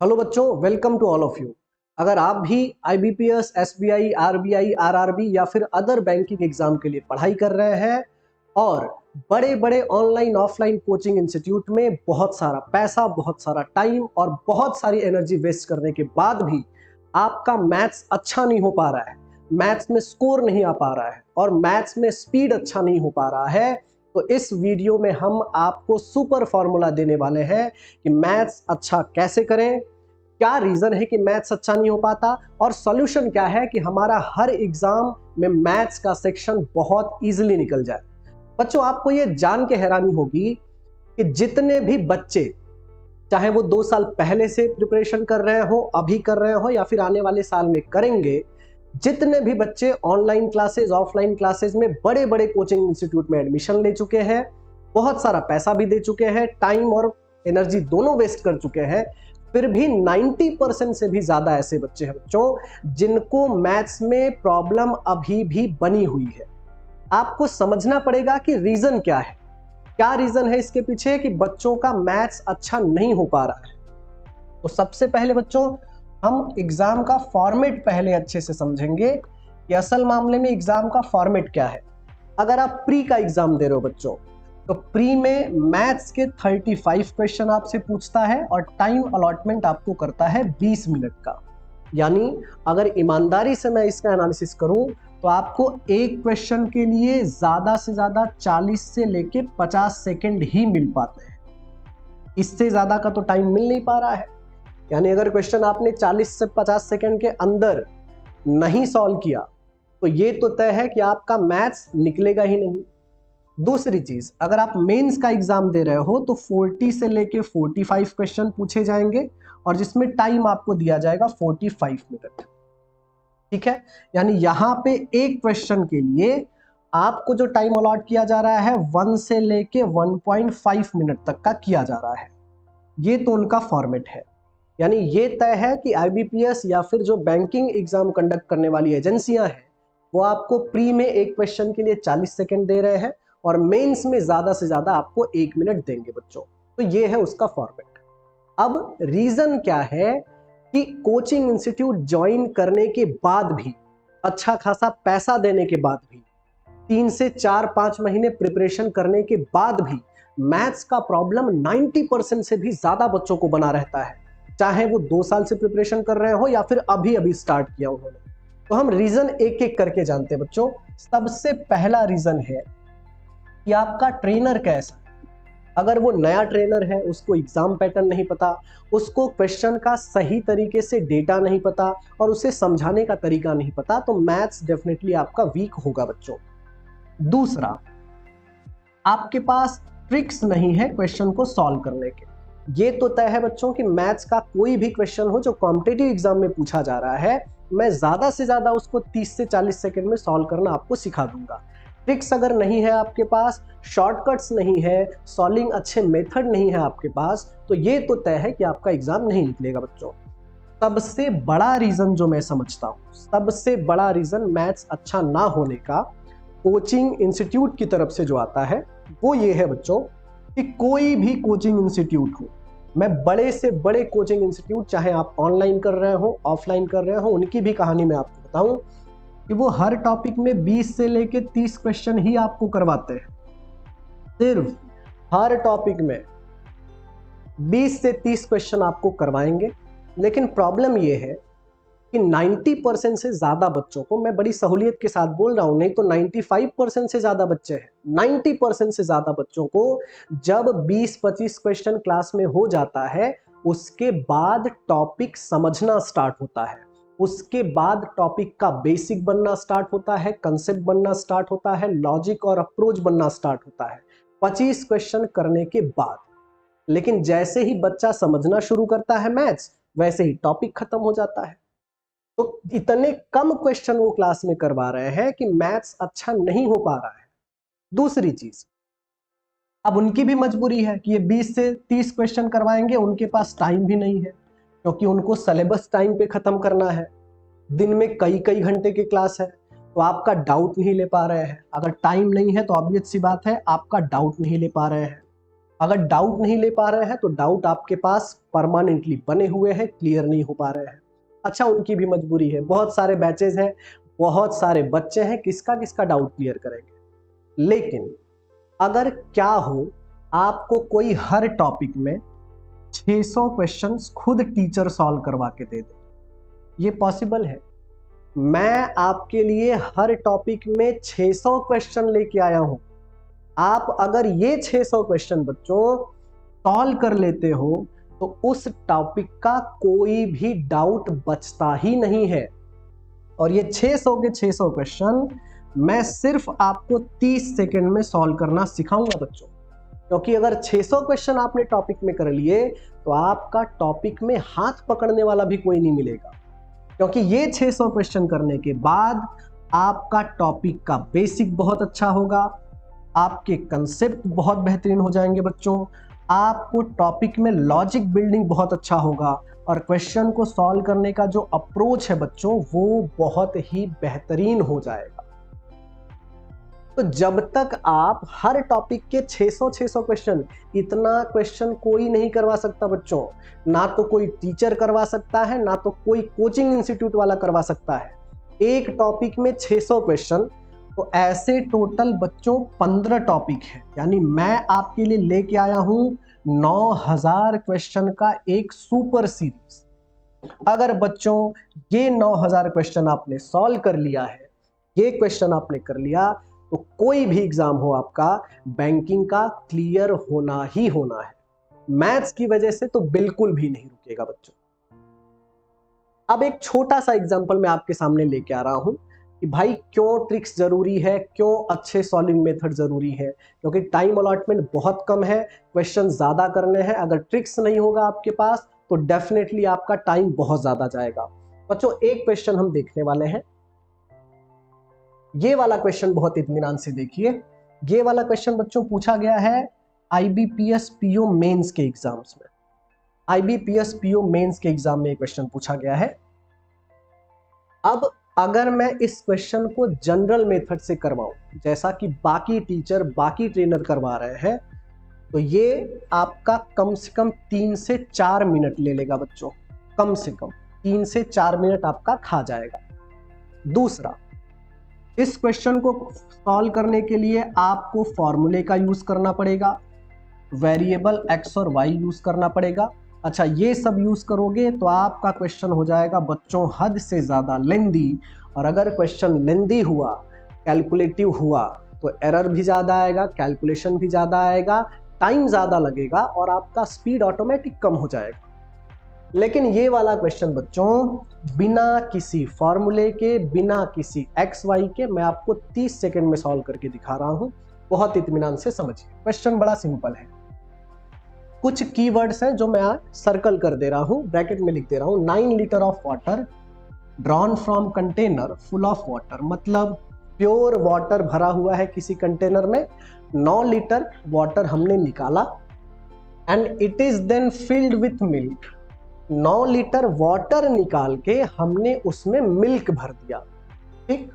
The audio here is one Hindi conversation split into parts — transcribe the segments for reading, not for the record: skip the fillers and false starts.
हेलो बच्चों, welcome to all of you. अगर आप भी आईबीपीएस, एसबीआई, आरबीआई, आरआरबी या फिर अदर बैंकिंग एग्जाम के लिए पढ़ाई कर रहे हैं और बड़े बड़े ऑनलाइन ऑफलाइन कोचिंग इंस्टीट्यूट में बहुत सारा पैसा, बहुत सारा टाइम और बहुत सारी एनर्जी वेस्ट करने के बाद भी आपका मैथ्स अच्छा नहीं हो पा रहा है, मैथ्स में स्कोर नहीं आ पा रहा है और मैथ्स में स्पीड अच्छा नहीं हो पा रहा है, तो इस वीडियो में हम आपको सुपर फॉर्मूला देने वाले हैं कि मैथ्स अच्छा कैसे करें, क्या रीजन है कि मैथ्स अच्छा नहीं हो पाता और सॉल्यूशन क्या है कि हमारा हर एग्जाम में मैथ्स का सेक्शन बहुत इजीली निकल जाए। बच्चों, आपको ये जान के हैरानी होगी कि जितने भी बच्चे, चाहे वो 2 साल पहले से प्रिपरेशन कर रहे हो, अभी कर रहे हो या फिर आने वाले साल में करेंगे, जितने भी बच्चे ऑनलाइन क्लासेस, ऑफलाइन क्लासेस में बड़े बड़े कोचिंग इंस्टीट्यूट में एडमिशन ले चुके हैं, बहुत सारा पैसा भी दे चुके हैं, टाइम और एनर्जी दोनों वेस्ट कर चुके हैं, फिर भी 90% से भी ज्यादा ऐसे बच्चे हैं बच्चों जिनको मैथ्स में प्रॉब्लम अभी भी बनी हुई है। आपको समझना पड़ेगा कि रीजन क्या है, क्या रीजन है इसके पीछे कि बच्चों का मैथ्स अच्छा नहीं हो पा रहा है। तो सबसे पहले बच्चों, हम एग्जाम का फॉर्मेट पहले अच्छे से समझेंगे कि असल मामले में एग्जाम का फॉर्मेट क्या है। अगर आप प्री का एग्जाम दे रहे हो बच्चों, तो प्री में मैथ्स के 35 क्वेश्चन आपसे पूछता है और टाइम अलॉटमेंट आपको करता है 20 मिनट का। यानी अगर ईमानदारी से मैं इसका एनालिसिस करूं तो आपको एक क्वेश्चन के लिए ज्यादा से ज्यादा 40 से लेके 50 सेकंड ही मिल पाते हैं, इससे ज्यादा का तो टाइम मिल नहीं पा रहा है। यानी अगर क्वेश्चन आपने 40 से 50 सेकंड के अंदर नहीं सॉल्व किया तो ये तो तय है कि आपका मैथ्स निकलेगा ही नहीं। दूसरी चीज, अगर आप मेंस का एग्जाम दे रहे हो तो 40 से लेके 45 क्वेश्चन पूछे जाएंगे और जिसमें टाइम आपको दिया जाएगा 45 मिनट। ठीक है, यानी यहां पे एक क्वेश्चन के लिए आपको जो टाइम अलॉट किया जा रहा है 1 से लेके 1.5 मिनट तक का किया जा रहा है। ये तो उनका फॉर्मेट है। यानी ये तय है कि आईबीपीएस या फिर जो बैंकिंग एग्जाम कंडक्ट करने वाली एजेंसियां हैं वो आपको प्री में एक क्वेश्चन के लिए 40 सेकंड दे रहे हैं और मेंस में ज्यादा से ज्यादा आपको 1 मिनट देंगे बच्चों। तो ये है उसका फॉर्मेट। अब रीजन क्या है कि कोचिंग इंस्टीट्यूट ज्वाइन करने के बाद भी, अच्छा खासा पैसा देने के बाद भी, 3 से 4-5 महीने प्रिपरेशन करने के बाद भी मैथ्स का प्रॉब्लम 90% से भी ज्यादा बच्चों को बना रहता है, चाहे वो 2 साल से प्रिपरेशन कर रहे हो या फिर अभी अभी स्टार्ट किया उन्होंने। तो हम रीजन एक एक करके जानते हैं बच्चों। सबसे पहला रीजन है कि आपका ट्रेनर कैसा है। अगर वो नया ट्रेनर है, उसको एग्जाम पैटर्न नहीं पता, उसको क्वेश्चन का सही तरीके से डेटा नहीं पता और उसे समझाने का तरीका नहीं पता, तो मैथ्स डेफिनेटली आपका वीक होगा बच्चों। दूसरा, आपके पास ट्रिक्स नहीं है क्वेश्चन को सॉल्व करने के। ये तो तय है बच्चों कि मैथ्स का कोई भी क्वेश्चन हो जो कॉम्पिटिटिव एग्जाम में पूछा जा रहा है, मैं ज्यादा से ज्यादा उसको 30 से 40 सेकंड में सॉल्व करना आपको सिखा दूंगा। ट्रिक्स अगर नहीं है आपके पास, शॉर्टकट्स नहीं है, सॉल्विंग अच्छे मेथड नहीं है आपके पास, तो ये तो तय है कि आपका एग्जाम नहीं निकलेगा बच्चों। सबसे बड़ा रीजन जो मैं समझता हूँ, सबसे बड़ा रीजन मैथ्स अच्छा ना होने का कोचिंग इंस्टीट्यूट की तरफ से जो आता है वो ये है बच्चों कि कोई भी कोचिंग इंस्टीट्यूट हो, मैं बड़े से बड़े कोचिंग इंस्टीट्यूट, चाहे आप ऑनलाइन कर रहे हो, ऑफलाइन कर रहे हो, उनकी भी कहानी मैं आपको बताऊं कि वो हर टॉपिक में 20 से लेके 30 क्वेश्चन ही आपको करवाते हैं। सिर्फ हर टॉपिक में 20 से 30 क्वेश्चन आपको करवाएंगे। लेकिन प्रॉब्लम ये है कि 90% से ज्यादा बच्चों को, मैं बड़ी सहूलियत के साथ बोल रहा हूं, नहीं तो 95% से ज्यादा बच्चे हैं, 90% से ज्यादा बच्चों को जब 20-25 क्वेश्चन क्लास में हो जाता है, उसके बाद टॉपिक समझना स्टार्ट होता है, उसके बाद टॉपिक का बेसिक बनना स्टार्ट होता है, कंसेप्ट बनना स्टार्ट होता है, लॉजिक और अप्रोच बनना स्टार्ट होता है 25 क्वेश्चन करने के बाद। लेकिन जैसे ही बच्चा समझना शुरू करता है मैथ्स, वैसे ही टॉपिक खत्म हो जाता है। तो इतने कम क्वेश्चन वो क्लास में करवा रहे हैं कि मैथ्स अच्छा नहीं हो पा रहा है। दूसरी चीज, अब उनकी भी मजबूरी है कि ये 20 से 30 क्वेश्चन करवाएंगे, उनके पास टाइम भी नहीं है क्योंकि उनको सिलेबस टाइम पे खत्म करना है। दिन में कई कई घंटे की क्लास है, तो आपका डाउट नहीं ले पा रहे हैं। अगर टाइम नहीं है तो ऑब्वियस सी बात है आपका डाउट नहीं ले पा रहे हैं। अगर डाउट नहीं ले पा रहे हैं तो डाउट आपके पास परमानेंटली बने हुए हैं, क्लियर नहीं हो पा रहे हैं। अच्छा, उनकी भी मजबूरी है, बहुत सारे बैचेज हैं, बहुत सारे बच्चे हैं, किसका किसका डाउट क्लियर करेंगे। लेकिन अगर क्या हो, आपको कोई हर टॉपिक में 600 क्वेश्चंस खुद टीचर सॉल्व करवा के दे दे, ये पॉसिबल है। मैं आपके लिए हर टॉपिक में 600 क्वेश्चन लेके आया हूं। आप अगर ये 600 क्वेश्चन बच्चों सॉल्व कर लेते हो तो उस टॉपिक का कोई भी डाउट बचता ही नहीं है। और ये 600 के 600 क्वेश्चन मैं सिर्फ आपको 30 सेकंड में सॉल्व करना सिखाऊंगा बच्चों, क्योंकि अगर 600 क्वेश्चन आपने टॉपिक में कर लिए तो आपका टॉपिक में हाथ पकड़ने वाला भी कोई नहीं मिलेगा, क्योंकि ये 600 क्वेश्चन करने के बाद आपका टॉपिक का बेसिक बहुत अच्छा होगा, आपके कंसेप्ट बहुत बेहतरीन हो जाएंगे बच्चों, आपको टॉपिक में लॉजिक बिल्डिंग बहुत अच्छा होगा, और क्वेश्चन को सॉल्व करने का जो अप्रोच है बच्चों वो बहुत ही बेहतरीन हो जाएगा। तो जब तक आप हर टॉपिक के 600 क्वेश्चन, इतना क्वेश्चन कोई नहीं करवा सकता बच्चों, ना तो कोई टीचर करवा सकता है, ना तो कोई कोचिंग इंस्टीट्यूट वाला करवा सकता है। एक टॉपिक में 600 क्वेश्चन, तो ऐसे टोटल बच्चों 15 टॉपिक है, यानी मैं आपके लिए लेके आया हूं 9000 क्वेश्चन का एक सुपर सीरीज। अगर बच्चों ये 9000 क्वेश्चन आपने सॉल्व कर लिया है, ये क्वेश्चन आपने कर लिया, तो कोई भी एग्जाम हो आपका बैंकिंग का क्लियर होना ही होना है। मैथ्स की वजह से तो बिल्कुल भी नहीं रुकेगा बच्चों। अब एक छोटा सा एग्जांपल मैं आपके सामने लेके आ रहा हूं कि भाई क्यों ट्रिक्स जरूरी है, क्यों अच्छे सॉल्विंग मेथड जरूरी है। क्योंकि टाइम अलॉटमेंट बहुत कम है, क्वेश्चन ज्यादा करने हैं। अगर ट्रिक्स नहीं होगा आपके पास तो डेफिनेटली आपका टाइम बहुत ज्यादा जाएगा। बच्चों एक क्वेश्चन हम देखने वाले हैं, ये वाला क्वेश्चन बहुत इत्मीनान से देखिए। ये वाला क्वेश्चन बच्चों पूछा गया है आईबीपीएस पीओ मेंस के एग्जाम्स में। आईबीपीएस पीओ मेंस के एग्जाम में क्वेश्चन पूछा गया है। अब अगर मैं इस क्वेश्चन को जनरल मेथड से करवाऊं, जैसा कि बाकी टीचर बाकी ट्रेनर करवा रहे हैं, तो ये आपका कम से कम 3 से 4 मिनट ले लेगा बच्चों, कम से कम 3 से 4 मिनट आपका खा जाएगा। दूसरा, इस क्वेश्चन को सॉल्व करने के लिए आपको फॉर्मूले का यूज करना पड़ेगा, वेरिएबल एक्स और वाई यूज करना पड़ेगा। अच्छा, ये सब यूज करोगे तो आपका क्वेश्चन हो जाएगा बच्चों हद से ज्यादा लेंदी, और अगर क्वेश्चन लेंदी हुआ, कैलकुलेटिव हुआ, तो एरर भी ज्यादा आएगा, कैलकुलेशन भी ज्यादा आएगा, टाइम ज्यादा लगेगा और आपका स्पीड ऑटोमेटिक कम हो जाएगा। लेकिन ये वाला क्वेश्चन बच्चों बिना किसी फॉर्मूले के, बिना किसी एक्स वाई के मैं आपको 30 सेकंड में सॉल्व करके दिखा रहा हूं। बहुत इत्मीनान से समझिए, क्वेश्चन बड़ा सिंपल है। कुछ कीवर्ड्स हैं जो मैं सर्कल कर दे रहा हूं, ब्रैकेट में लिख दे रहा हूं। 9 litre of water drawn from container full of water, मतलब प्योर वाटर भरा हुआ है किसी कंटेनर में, 9 लीटर वाटर हमने निकाला, and it is then filled with milk. 9 litre water निकाल के हमने उसमें मिल्क भर दिया, ठीक।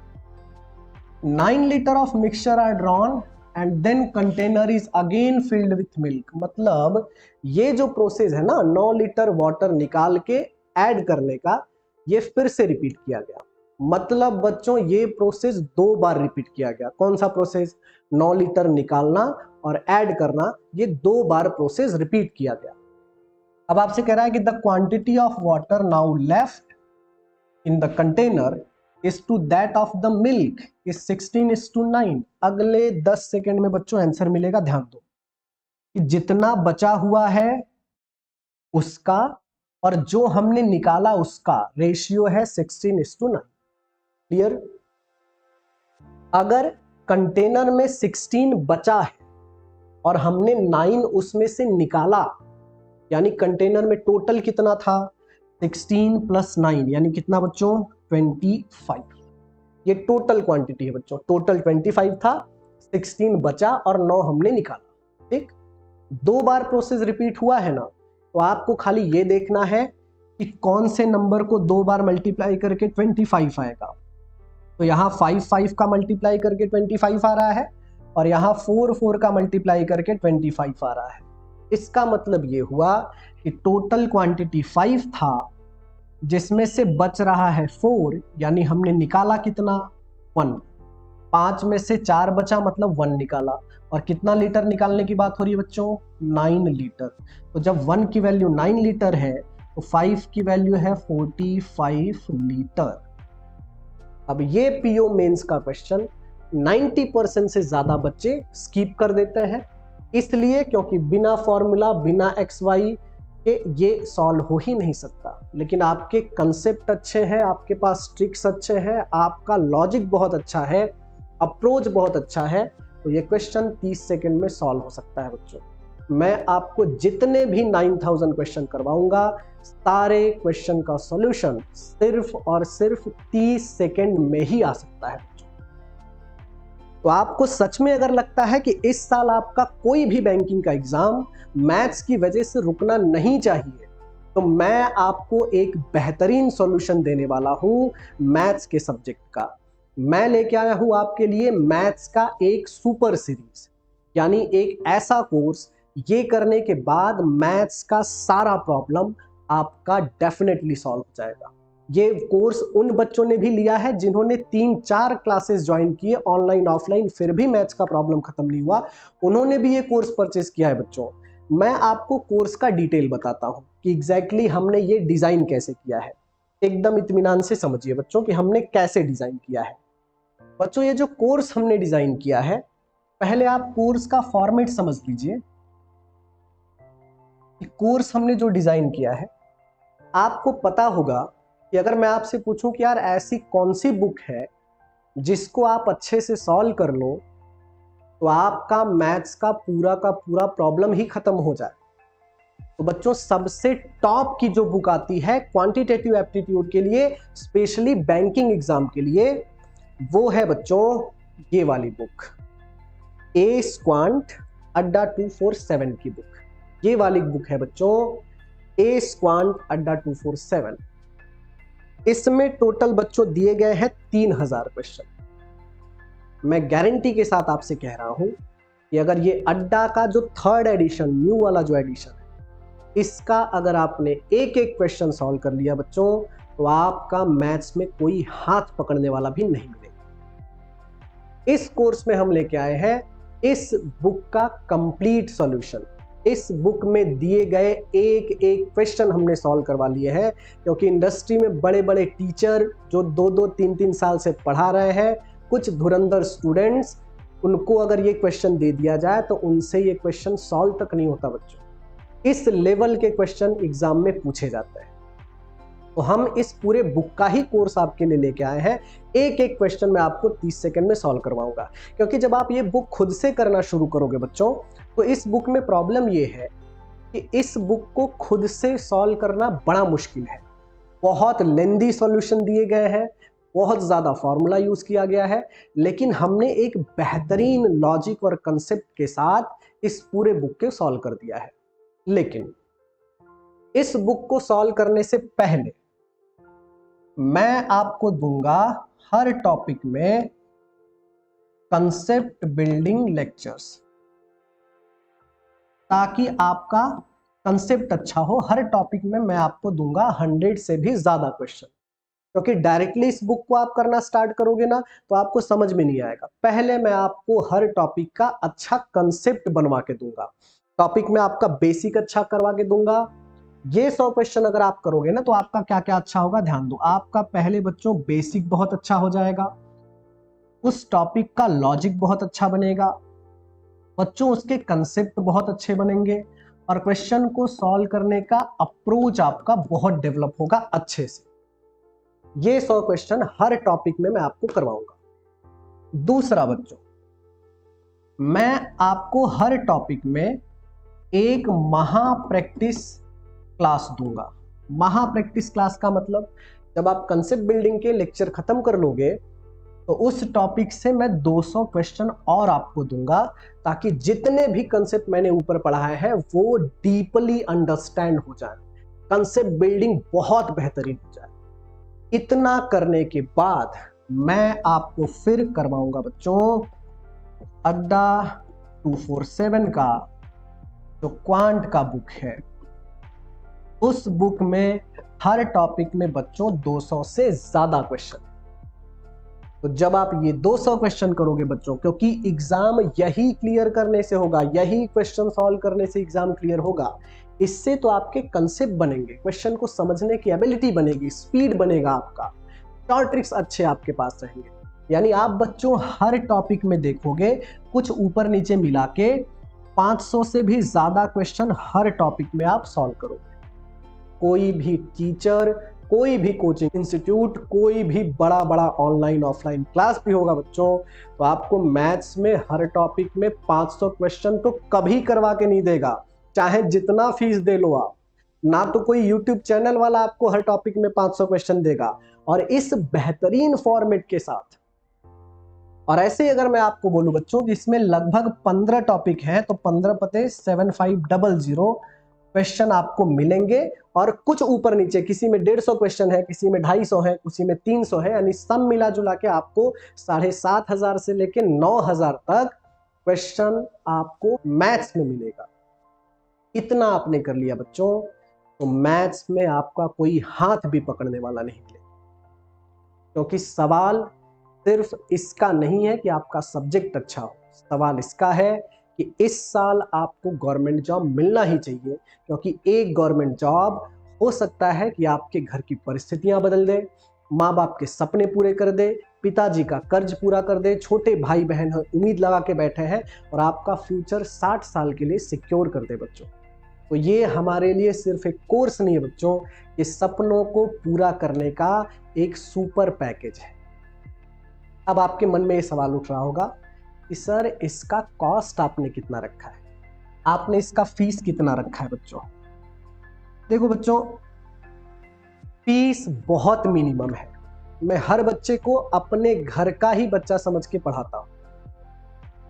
9 litre of mixture are drawn and then container is again filled with milk, मतलब ये जो प्रोसेस है ना 9 लीटर वाटर निकाल के ऐड करने का, ये फिर से रिपीट किया गया। मतलब बच्चों ये प्रोसेस 2 बार रिपीट किया गया। कौन सा प्रोसेस? 9 लीटर निकालना और ऐड करना, ये 2 बार प्रोसेस रिपीट किया गया। अब आपसे कह रहा है कि the quantity of water now left in the container is to that of the milk is 16:9। अगले 10 सेकेंड में बच्चों आंसर मिलेगा। ध्यान दो कि जितना बचा हुआ है उसका और जो हमने निकाला उसका रेशियो है 16:9। क्लियर? अगर कंटेनर में 16 बचा है और हमने 9 उसमें से निकाला, यानी कंटेनर में टोटल कितना था? 16 + 9 यानी कितना बच्चों? 25। ये टोटल क्वांटिटी है बच्चों, टोटल 25 था, 16 बचा और 9 हमने निकाला, ठीक। 2 बार प्रोसेस रिपीट हुआ है ना, तो आपको खाली ये देखना है कि कौन से नंबर को 2 बार मल्टीप्लाई करके 25 आएगा। तो यहाँ 5 का मल्टीप्लाई करके 25 आ रहा है और यहाँ 4 का मल्टीप्लाई करके 25 आ रहा है। इसका मतलब ये हुआ कि टोटल क्वांटिटी 5 था, जिसमें से बच रहा है 4, यानी हमने निकाला कितना 1। 5 में से 4 बचा मतलब 1 निकाला। और कितना लीटर निकालने की बात हो रही है बच्चों, 9 लीटर। तो जब 1 की वैल्यू 9 लीटर है तो 5 की वैल्यू है 45 लीटर। अब ये पीओ मेंस का क्वेश्चन 90% से ज्यादा बच्चे स्किप कर देते हैं, इसलिए क्योंकि बिना फॉर्मूला बिना एक्स वाई के ये सॉल्व हो ही नहीं सकता। लेकिन आपके कंसेप्ट अच्छे हैं, आपके पास ट्रिक्स अच्छे हैं, आपका लॉजिक बहुत अच्छा है, अप्रोच बहुत अच्छा है, तो ये क्वेश्चन 30 सेकंड में सॉल्व हो सकता है बच्चों। मैं आपको जितने भी 9000 क्वेश्चन करवाऊंगा, सारे क्वेश्चन का सॉल्यूशन सिर्फ और सिर्फ 30 सेकंड में ही आ सकता है। तो आपको सच में अगर लगता है कि इस साल आपका कोई भी बैंकिंग का एग्जाम मैथ्स की वजह से रुकना नहीं चाहिए, तो मैं आपको एक बेहतरीन सॉल्यूशन देने वाला हूं मैथ्स के सब्जेक्ट का। मैं लेके आया हूं आपके लिए मैथ्स का एक सुपर सीरीज, यानी एक ऐसा कोर्स, ये करने के बाद मैथ्स का सारा प्रॉब्लम आपका डेफिनेटली सॉल्व हो जाएगा। ये कोर्स उन बच्चों ने भी लिया है जिन्होंने 3-4 क्लासेस ज्वाइन किए ऑनलाइन ऑफलाइन, फिर भी मैथ्स का प्रॉब्लम खत्म नहीं हुआ, उन्होंने भी ये कोर्स परचेज किया है बच्चों। मैं आपको कोर्स का डिटेल बताता हूं कि एग्जैक्टली हमने ये डिजाइन कैसे किया है। एकदम इत्मीनान से समझिए बच्चों कि हमने कैसे डिजाइन किया है। बच्चों ये जो कोर्स हमने डिजाइन किया है, पहले आप कोर्स का फॉर्मेट समझ लीजिए। कोर्स हमने जो डिजाइन किया है, आपको पता होगा कि अगर मैं आपसे पूछूं कि यार ऐसी कौन सी बुक है जिसको आप अच्छे से सॉल्व कर लो तो आपका मैथ्स का पूरा प्रॉब्लम ही खत्म हो जाए, तो बच्चों सबसे टॉप की जो बुक आती है क्वांटिटेटिव एप्टीट्यूड के लिए, स्पेशली बैंकिंग एग्जाम के लिए, वो है बच्चों ये वाली बुक, ए स्क्वांट अड्डा 247 की बुक। ये वाली बुक है बच्चों ए स्क्वांट अड्डा 247। इसमें टोटल बच्चों दिए गए हैं 3000 क्वेश्चन। मैं गारंटी के साथ आपसे कह रहा हूं कि अगर ये अड्डा का जो 3rd एडिशन, न्यू वाला जो एडिशन है, इसका अगर आपने एक एक क्वेश्चन सॉल्व कर लिया बच्चों, तो आपका मैथ्स में कोई हाथ पकड़ने वाला भी नहीं मिलेगा। इस कोर्स में हम लेके आए हैं इस बुक का कंप्लीट सॉल्यूशन। इस बुक में दिए गए एक एक क्वेश्चन हमने सॉल्व करवा लिए हैं, क्योंकि इंडस्ट्री में बड़े बड़े टीचर जो 2-2, 3-3 साल से पढ़ा रहे हैं, कुछ धुरंधर स्टूडेंट्स, उनको अगर ये क्वेश्चन दे दिया जाए तो उनसे ये क्वेश्चन सॉल्व तक नहीं होता बच्चों। इस लेवल के क्वेश्चन एग्जाम में पूछे जाते हैं। तो हम इस पूरे बुक का ही कोर्स आपके लिए लेके आए हैं। एक एक क्वेश्चन मैं आपको 30 सेकंड में सॉल्व करवाऊंगा, क्योंकि जब आप ये बुक खुद से करना शुरू करोगे बच्चों, तो इस बुक में प्रॉब्लम ये है कि इस बुक को खुद से सॉल्व करना बड़ा मुश्किल है। बहुत लेंदी सॉल्यूशन दिए गए हैं, बहुत ज्यादा फॉर्मूला यूज किया गया है, लेकिन हमने एक बेहतरीन लॉजिक और कंसेप्ट के साथ इस पूरे बुक को सॉल्व कर दिया है। लेकिन इस बुक को सॉल्व करने से पहले मैं आपको दूंगा हर टॉपिक में कंसेप्ट बिल्डिंग लेक्चर्स, ताकि आपका कंसेप्ट अच्छा हो। हर टॉपिक में मैं आपको दूंगा 100 से भी ज्यादा क्वेश्चन, क्योंकि डायरेक्टली इस बुक को आप करना स्टार्ट करोगे ना तो आपको समझ में नहीं आएगा। पहले मैं आपको हर टॉपिक का अच्छा कंसेप्ट बनवा के दूंगा, टॉपिक में आपका बेसिक अच्छा करवा के दूंगा। ये 100 क्वेश्चन अगर आप करोगे ना तो आपका क्या क्या अच्छा होगा, ध्यान दो। आपका पहले बच्चों बेसिक बहुत अच्छा हो जाएगा, उस टॉपिक का लॉजिक बहुत अच्छा बनेगा बच्चों, उसके कंसेप्ट बहुत अच्छे बनेंगे, और क्वेश्चन को सॉल्व करने का अप्रोच आपका बहुत डेवलप होगा अच्छे से। ये 100 क्वेश्चन हर टॉपिक में मैं आपको करवाऊंगा। दूसरा बच्चों, मैं आपको हर टॉपिक में एक महा प्रैक्टिस क्लास दूंगा। महा प्रैक्टिस क्लास का मतलब, जब आप कंसेप्ट बिल्डिंग के लेक्चर खत्म कर लोगे तो उस टॉपिक से मैं 200 क्वेश्चन और आपको दूंगा, ताकि जितने भी कंसेप्ट मैंने ऊपर पढ़ाए हैं वो डीपली अंडरस्टैंड हो जाए, कंसेप्ट बिल्डिंग बहुत बेहतरीन हो जाए। इतना करने के बाद मैं आपको फिर करवाऊंगा बच्चों अड्डा 247 का जो क्वांट का बुक है, उस बुक में हर टॉपिक में बच्चों 200 से ज्यादा क्वेश्चन। तो जब आप ये 200 क्वेश्चन करोगे बच्चों, क्योंकि एग्जाम यही क्लियर करने से होगा, यही क्वेश्चन सॉल्व करने से एग्जाम क्लियर होगा। इससे तो आपके कंसेप्ट बनेंगे, क्वेश्चन को समझने की एबिलिटी बनेगी, स्पीड बनेगा आपका, शॉर्ट ट्रिक्स अच्छे आपके पास रहेंगे। यानी आप बच्चों हर टॉपिक में देखोगे कुछ ऊपर नीचे मिला के 500 से भी ज्यादा क्वेश्चन हर टॉपिक में आप सॉल्व करोगे। कोई भी टीचर, कोई भी कोचिंग इंस्टीट्यूट, कोई भी बड़ा बड़ा ऑनलाइन ऑफलाइन क्लास भी होगा बच्चों, तो आपको मैथ्स में हर टॉपिक में 500 क्वेश्चन तो कभी करवा के नहीं देगा, चाहे जितना फीस दे लो आप। ना तो कोई यूट्यूब चैनल वाला आपको हर टॉपिक में 500 क्वेश्चन देगा, और इस बेहतरीन फॉर्मेट के साथ। और ऐसे अगर मैं आपको बोलूं बच्चों कि इसमें लगभग 15 टॉपिक हैं, तो 15 पते 7500 क्वेश्चन आपको मिलेंगे। और कुछ ऊपर नीचे, किसी में 150 क्वेश्चन है, किसी में 250 है, किसी में 300 है, यानी सब मिला जुला के आपको 7500 से लेके 9000 तक क्वेश्चन आपको मैथ्स में मिलेगा। इतना आपने कर लिया बच्चों, तो मैथ्स में आपका कोई हाथ भी पकड़ने वाला नहीं मिलेगा। क्योंकि सवाल सिर्फ इसका नहीं है कि आपका सब्जेक्ट अच्छा हो, सवाल इसका है कि इस साल आपको गवर्नमेंट जॉब मिलना ही चाहिए। क्योंकि एक गवर्नमेंट जॉब हो सकता है कि आपके घर की परिस्थितियां बदल दे, माँ बाप के सपने पूरे कर दे, पिताजी का कर्ज पूरा कर दे, छोटे भाई बहन उम्मीद लगा के बैठे हैं और आपका फ्यूचर 60 साल के लिए सिक्योर कर दे बच्चों। तो ये हमारे लिए सिर्फ एक कोर्स नहीं है बच्चों, ये सपनों को पूरा करने का एक सुपर पैकेज है। अब आपके मन में ये सवाल उठ रहा होगा कि सर इसका कॉस्ट आपने कितना रखा है, आपने इसका फीस कितना रखा है बच्चों। देखो बच्चों, फीस बहुत मिनिमम है। मैं हर बच्चे को अपने घर का ही बच्चा समझ के पढ़ाता हूं।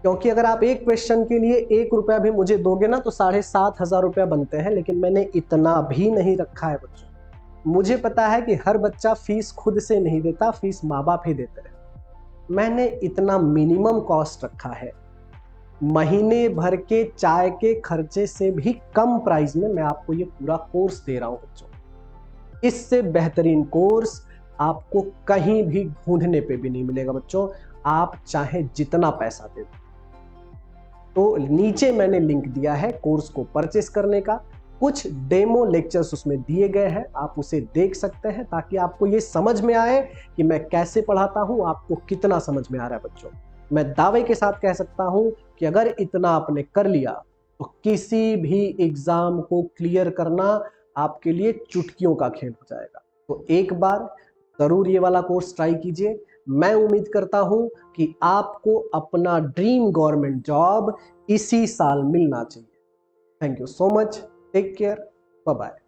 क्योंकि अगर आप एक क्वेश्चन के लिए 1 रुपया भी मुझे दोगे ना, तो 7500 रुपया बनते हैं। लेकिन मैंने इतना भी नहीं रखा है बच्चों। मुझे पता है कि हर बच्चा फीस खुद से नहीं देता, फीस माँ बाप ही देते हैं। मैंने इतना मिनिमम कॉस्ट रखा है, महीने भर के चाय के खर्चे से भी कम प्राइस में मैं आपको ये पूरा कोर्स दे रहा हूं बच्चों। इससे बेहतरीन कोर्स आपको कहीं भी ढूंढने पे भी नहीं मिलेगा बच्चों, आप चाहे जितना पैसा दे दो। तो नीचे मैंने लिंक दिया है कोर्स को परचेस करने का, कुछ डेमो लेक्चर्स उसमें दिए गए हैं, आप उसे देख सकते हैं ताकि आपको ये समझ में आए कि मैं कैसे पढ़ाता हूं, आपको कितना समझ में आ रहा है बच्चों। मैं दावे के साथ कह सकता हूं कि अगर इतना आपने कर लिया तो किसी भी एग्जाम को क्लियर करना आपके लिए चुटकियों का खेल हो जाएगा। तो एक बार जरूर ये वाला कोर्स ट्राई कीजिए। मैं उम्मीद करता हूं कि आपको अपना ड्रीम गवर्नमेंट जॉब इसी साल मिलना चाहिए। Thank you so much, take care, bye bye.